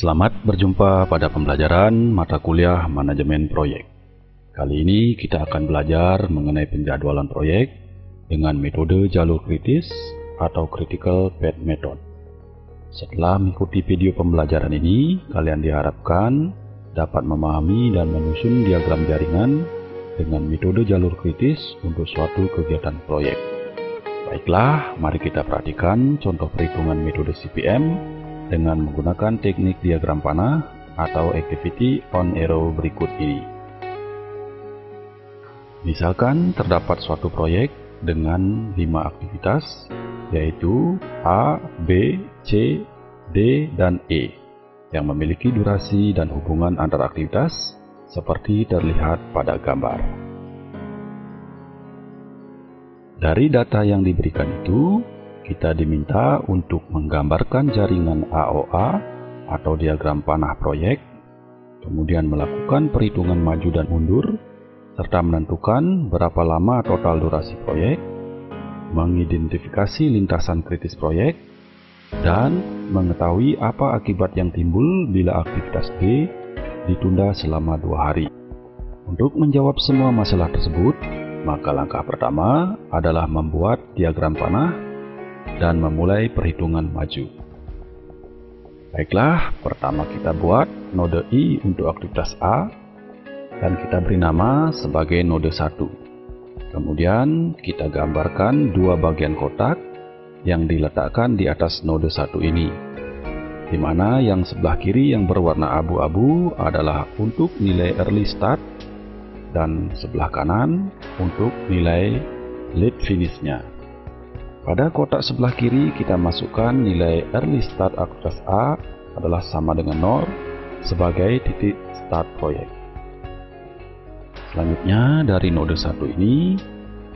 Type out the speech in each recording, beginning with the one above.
Selamat berjumpa pada pembelajaran mata kuliah manajemen proyek. Kali ini kita akan belajar mengenai penjadwalan proyek dengan metode jalur kritis atau critical path method. Setelah mengikuti video pembelajaran ini, kalian diharapkan dapat memahami dan menyusun diagram jaringan dengan metode jalur kritis untuk suatu kegiatan proyek. Baiklah, mari kita perhatikan contoh perhitungan metode CPM dengan menggunakan teknik diagram panah atau activity on arrow berikut ini. Misalkan terdapat suatu proyek dengan 5 aktivitas, yaitu A, B, C, D, dan E, yang memiliki durasi dan hubungan antar aktivitas seperti terlihat pada gambar. Dari data yang diberikan itu, kita diminta untuk menggambarkan jaringan AOA atau diagram panah proyek, kemudian melakukan perhitungan maju dan mundur, serta menentukan berapa lama total durasi proyek, mengidentifikasi lintasan kritis proyek, dan mengetahui apa akibat yang timbul bila aktivitas B ditunda selama 2 hari. Untuk menjawab semua masalah tersebut, maka langkah pertama adalah membuat diagram panah dan memulai perhitungan maju. Baiklah, pertama kita buat node I untuk aktivitas A dan kita beri nama sebagai node 1. Kemudian kita gambarkan 2 bagian kotak yang diletakkan di atas node 1 ini, di mana yang sebelah kiri yang berwarna abu-abu adalah untuk nilai early start dan sebelah kanan untuk nilai late finish-nya. Pada kotak sebelah kiri kita masukkan nilai early start aktivitas A adalah sama dengan 0 sebagai titik start proyek. Selanjutnya dari node 1 ini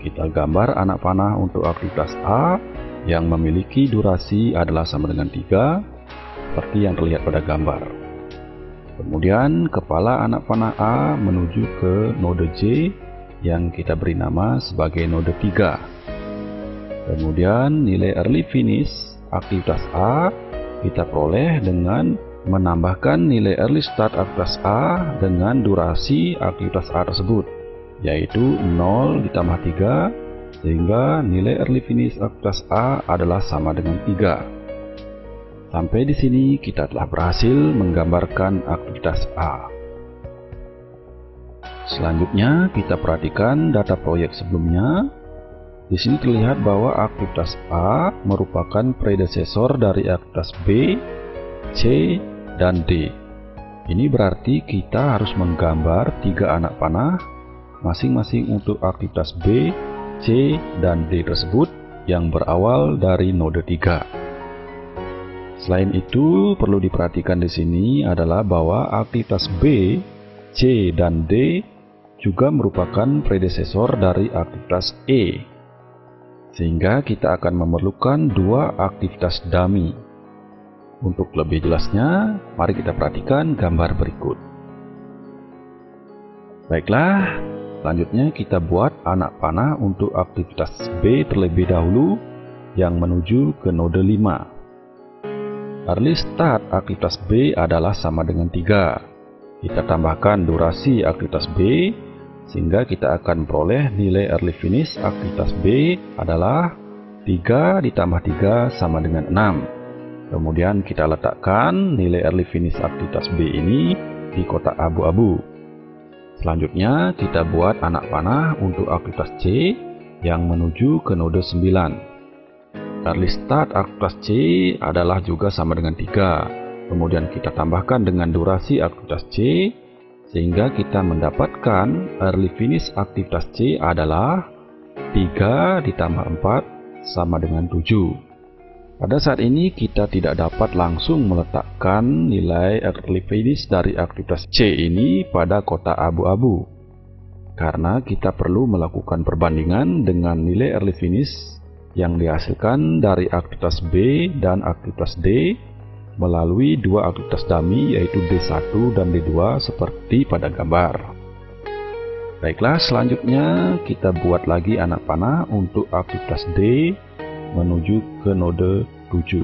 kita gambar anak panah untuk aktivitas A yang memiliki durasi adalah sama dengan 3 seperti yang terlihat pada gambar. Kemudian kepala anak panah A menuju ke node J yang kita beri nama sebagai node 3. Kemudian nilai early finish aktivitas A kita peroleh dengan menambahkan nilai early start aktivitas A dengan durasi aktivitas A tersebut, yaitu 0 ditambah 3, sehingga nilai early finish aktivitas A adalah sama dengan 3. Sampai di sini kita telah berhasil menggambarkan aktivitas A. Selanjutnya kita perhatikan data proyek sebelumnya. Di sini terlihat bahwa aktivitas A merupakan predesesor dari aktivitas B, C, dan D. Ini berarti kita harus menggambar 3 anak panah masing-masing untuk aktivitas B, C, dan D tersebut yang berawal dari node 3. Selain itu, perlu diperhatikan di sini adalah bahwa aktivitas B, C, dan D juga merupakan predesesor dari aktivitas E. Sehingga kita akan memerlukan 2 aktivitas dummy. Untuk lebih jelasnya, mari kita perhatikan gambar berikut. Baiklah, selanjutnya kita buat anak panah untuk aktivitas B terlebih dahulu yang menuju ke node 5. Early start aktivitas B adalah sama dengan 3. Kita tambahkan durasi aktivitas B, sehingga kita akan peroleh nilai early finish aktivitas B adalah 3 ditambah 3 sama dengan 6. Kemudian kita letakkan nilai early finish aktivitas B ini di kotak abu-abu. Selanjutnya kita buat anak panah untuk aktivitas C yang menuju ke node 9. Early start aktivitas C adalah juga sama dengan 3. Kemudian kita tambahkan dengan durasi aktivitas C, sehingga kita mendapatkan early finish aktivitas C adalah 3 ditambah 4 sama dengan 7. Pada saat ini kita tidak dapat langsung meletakkan nilai early finish dari aktivitas C ini pada kotak abu-abu, karena kita perlu melakukan perbandingan dengan nilai early finish yang dihasilkan dari aktivitas B dan aktivitas D melalui 2 aktivitas dummy, yaitu D1 dan D2 seperti pada gambar. Baiklah, selanjutnya kita buat lagi anak panah untuk aktivitas D menuju ke node 7.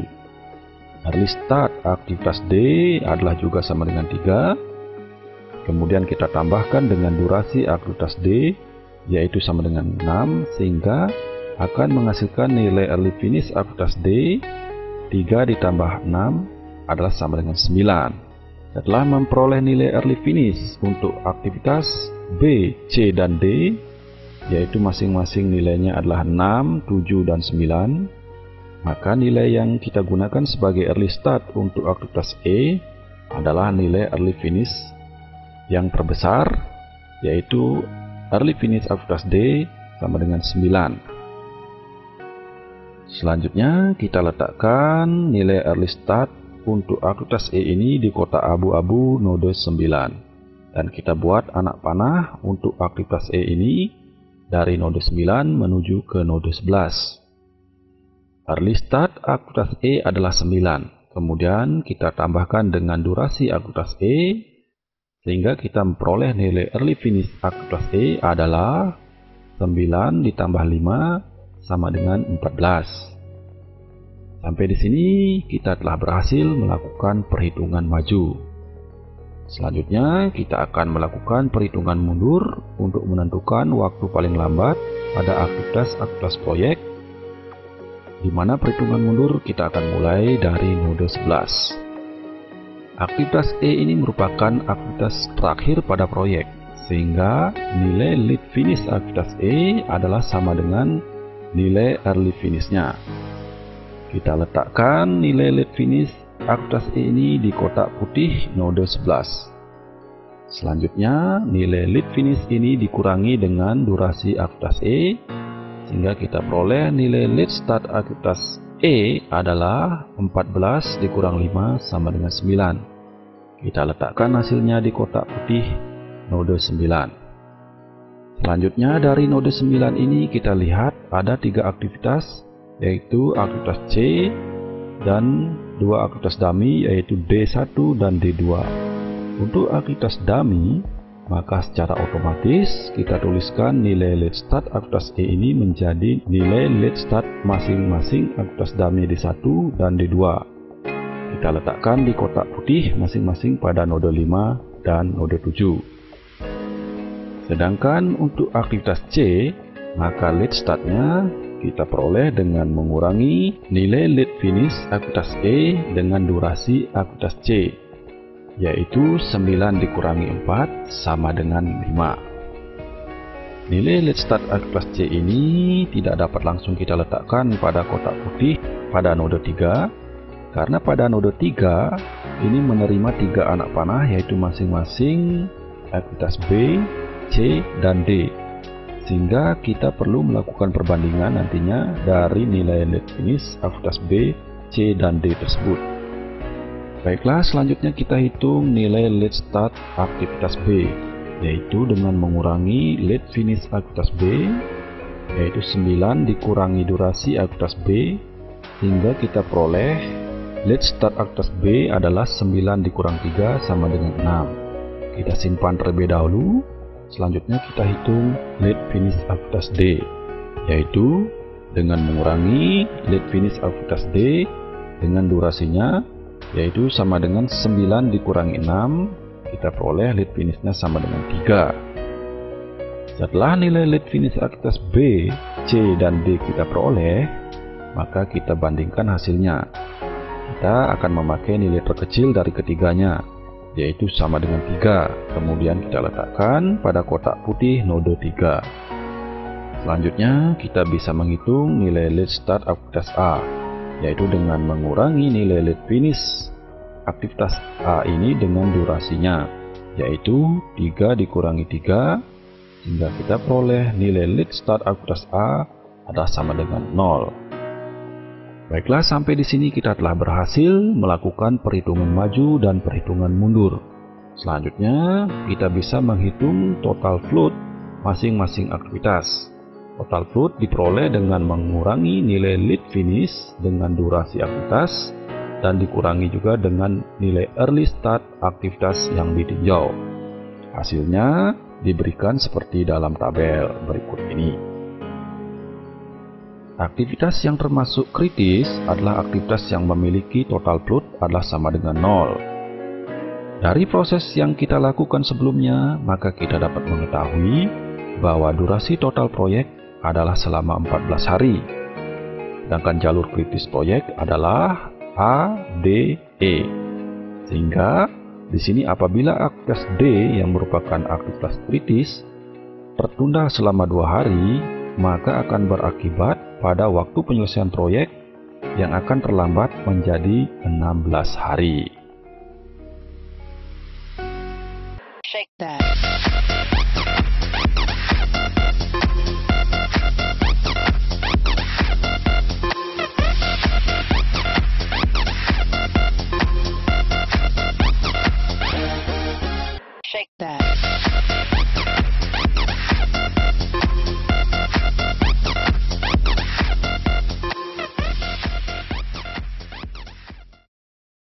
Early start aktivitas D adalah juga sama dengan 3. Kemudian kita tambahkan dengan durasi aktivitas D, yaitu sama dengan 6, sehingga akan menghasilkan nilai early finish aktivitas D. 3 ditambah 6 adalah sama dengan 9. Setelah memperoleh nilai early finish untuk aktivitas B, C, dan D, yaitu masing-masing nilainya adalah 6, 7, dan 9, maka nilai yang kita gunakan sebagai early start untuk aktivitas E adalah nilai early finish yang terbesar, yaitu early finish aktivitas D sama dengan 9. Selanjutnya kita letakkan nilai early start untuk aktivitas E ini di kotak abu-abu node 9. Dan kita buat anak panah untuk aktivitas E ini dari node 9 menuju ke node 11. Early start aktivitas E adalah 9. Kemudian kita tambahkan dengan durasi aktivitas E, sehingga kita memperoleh nilai early finish aktivitas E adalah 9 ditambah 5 sama dengan 14. Sampai di sini kita telah berhasil melakukan perhitungan maju. Selanjutnya kita akan melakukan perhitungan mundur untuk menentukan waktu paling lambat pada aktivitas proyek, di mana perhitungan mundur kita akan mulai dari node 11. Aktivitas E ini merupakan aktivitas terakhir pada proyek, sehingga nilai lead finish aktivitas E adalah sama dengan nilai early finish-nya. Kita letakkan nilai lead finish aktivitas E ini di kotak putih node 11. Selanjutnya, nilai lead finish ini dikurangi dengan durasi aktivitas E, sehingga kita peroleh nilai lead start aktivitas E adalah 14 dikurang 5 sama dengan 9. Kita letakkan hasilnya di kotak putih node 9. Selanjutnya dari node 9 ini kita lihat ada 3 aktivitas, yaitu aktivitas C dan 2 aktivitas dummy, yaitu D1 dan D2. Untuk aktivitas dummy, maka secara otomatis kita tuliskan nilai lead start aktivitas E ini menjadi nilai lead start masing-masing aktivitas dummy D1 dan D2. Kita letakkan di kotak putih masing-masing pada node 5 dan node 7. Sedangkan untuk aktivitas C, maka lead startnya kita peroleh dengan mengurangi nilai lead finish aktivitas E dengan durasi aktivitas C, yaitu 9 dikurangi 4 sama dengan 5. Nilai lead start aktivitas C ini tidak dapat langsung kita letakkan pada kotak putih pada node 3, karena pada node 3 ini menerima 3 anak panah, yaitu masing-masing aktivitas B, C, dan D, sehingga kita perlu melakukan perbandingan nantinya dari nilai lead finish aktivitas B, C, dan D tersebut. Baiklah, selanjutnya kita hitung nilai lead start aktivitas B, yaitu dengan mengurangi lead finish aktivitas B, yaitu 9 dikurangi durasi aktivitas B, sehingga kita peroleh lead start aktivitas B adalah 9 dikurang 3 sama dengan 6. Kita simpan terlebih dahulu. Selanjutnya kita hitung lead finish aktivitas D, yaitu dengan mengurangi lead finish aktivitas D dengan durasinya, yaitu sama dengan 9 dikurangi 6, kita peroleh lead finishnya sama dengan 3. Setelah nilai lead finish aktivitas B, C, dan D kita peroleh, maka kita bandingkan hasilnya. Kita akan memakai nilai terkecil dari ketiganya, yaitu sama dengan 3. Kemudian kita letakkan pada kotak putih node 3. Selanjutnya kita bisa menghitung nilai lead start aktivitas A, yaitu dengan mengurangi nilai lead finish aktivitas A ini dengan durasinya, yaitu 3 dikurangi 3, sehingga kita peroleh nilai lead start aktivitas A adalah sama dengan 0. Baiklah, sampai di sini kita telah berhasil melakukan perhitungan maju dan perhitungan mundur. Selanjutnya, kita bisa menghitung total float masing-masing aktivitas. Total float diperoleh dengan mengurangi nilai lead finish dengan durasi aktivitas dan dikurangi juga dengan nilai early start aktivitas yang ditinjau. Hasilnya diberikan seperti dalam tabel berikut ini. Aktivitas yang termasuk kritis adalah aktivitas yang memiliki total load adalah sama dengan 0. Dari proses yang kita lakukan sebelumnya, maka kita dapat mengetahui bahwa durasi total proyek adalah selama 14 hari. Sedangkan jalur kritis proyek adalah A, D, E. Sehingga di sini apabila aktivitas D yang merupakan aktivitas kritis tertunda selama 2 hari, maka akan berakibat pada waktu penyelesaian proyek yang akan terlambat menjadi 16 hari. Shake that. Shake that.